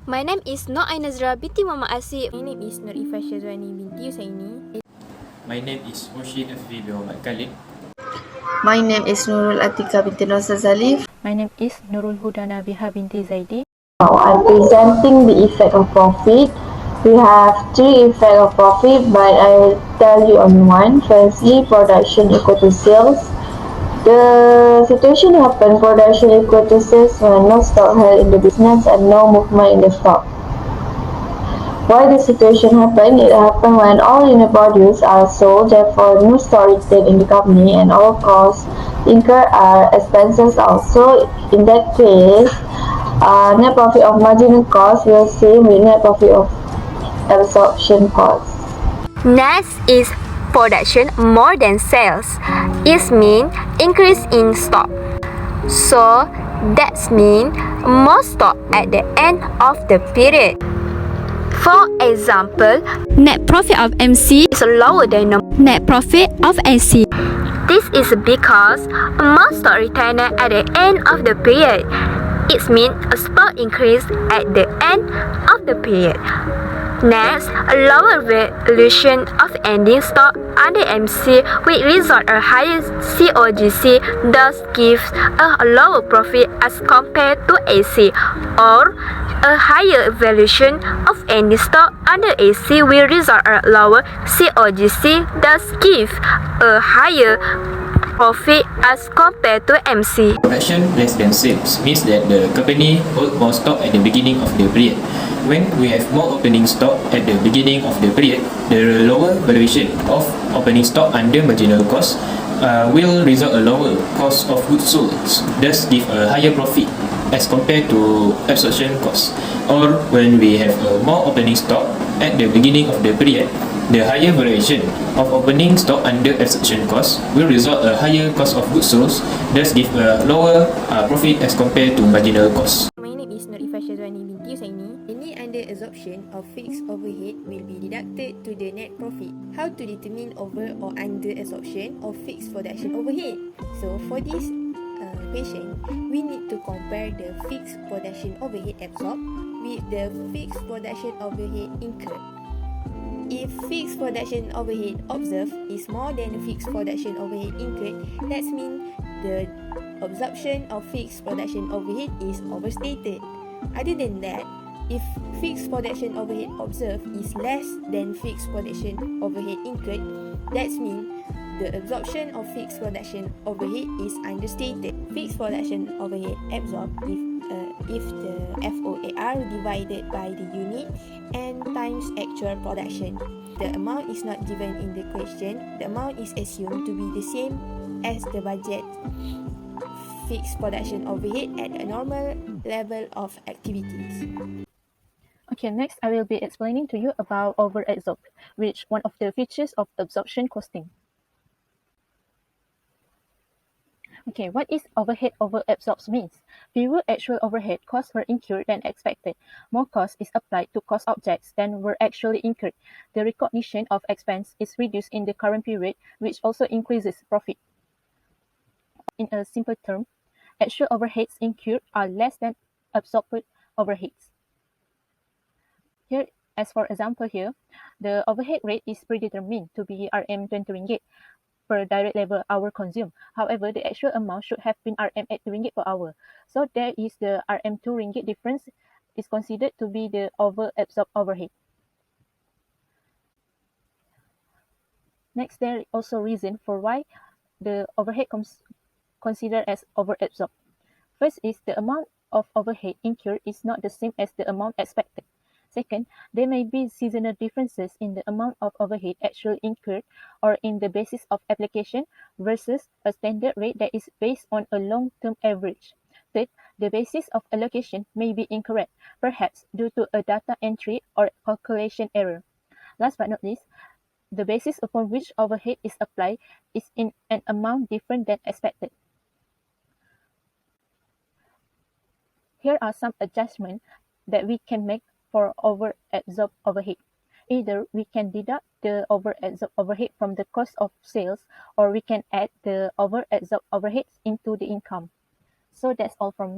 My name is Nur Ainazra binti Muhammad Asif. My name is Nur Ifah Syazwani binti Husaini. My name is Mushid Afifi bin Muhammad Khalid. My name is Nurul Atika binti Nasr Zalif. My name is Nurul Huda Nabiha binti Zaidi. Now I'm presenting the effect of profit. We have three effects of profit, but I'll tell you only one. Firstly, production equal to sales. The situation happened, production equal to sales when no stock held in the business and no movement in the stock. Why the situation happened? It happened when all unit products are sold, therefore no stock retained in the company and all costs incurred are expenses also. In that case, net profit of marginal cost will same with net profit of absorption cost. Next is production more than sales. It means increase in stock. So that means more stock at the end of the period. For example, net profit of MC is lower than the net profit of AC. This is because more stock retained at the end of the period. It means a stock increase at the end of the period. Next, a lower valuation of ending stock under MC will result a higher COGC, thus gives a lower profit as compared to AC, or a higher valuation of ending stock under AC will result a lower COGC, thus give a higher profit as compared to MC. Production less than sales means that the company hold more stock at the beginning of the period. When we have more opening stock at the beginning of the period, the lower valuation of opening stock under marginal cost will result a lower cost of goods sold, thus give a higher profit as compared to absorption cost. Or when we have more opening stock at the beginning of the period, the higher valuation of opening stock under absorption cost will result a higher cost of goods sold, thus give a lower profit as compared to marginal cost. My name is Nur Ifah Syazwani binti Husaini. Any under absorption of fixed overhead will be deducted to the net profit. How to determine over or under absorption of fixed production overhead? So for this question, we need to compare the fixed production overhead absorbed with the fixed production overhead incurred. If fixed production overhead observed is more than the fixed production overhead incurred, that means the absorption of fixed production overhead is overstated. Other than that, if fixed production overhead observed is less than fixed production overhead incurred, that means the absorption of fixed production overhead is understated. Fixed production overhead absorbed if the FOAR divided by the unit and times actual production. The amount is not given in the question. The amount is assumed to be the same as the budget fixed production overhead at a normal level of activities. Okay, next I will be explaining to you about over-absorb, which one of the features of absorption costing. Okay, what is overhead over-absorbed means? Fewer actual overhead costs were incurred than expected. More cost is applied to cost objects than were actually incurred. The recognition of expense is reduced in the current period, which also increases profit. In a simple term, actual overheads incurred are less than absorbed overheads. Here, as for example here, the overhead rate is predetermined to be Rm20 per direct labor hour consumed. However, the actual amount should have been Rm8 per hour. So there is the Rm2 difference is considered to be the over-absorbed overhead. Next, there is also reason for why the overhead comes considered as over-absorbed. First is the amount of overhead incurred is not the same as the amount expected. Second, there may be seasonal differences in the amount of overhead actually incurred or in the basis of application versus a standard rate that is based on a long-term average. Third, the basis of allocation may be incorrect, perhaps due to a data entry or calculation error. Last but not least, the basis upon which overhead is applied is in an amount different than expected. Here are some adjustments that we can make for over-absorbed overhead. Either we can deduct the over-absorbed overhead from the cost of sales, or we can add the over-absorbed overheads into the income. So that's all from me.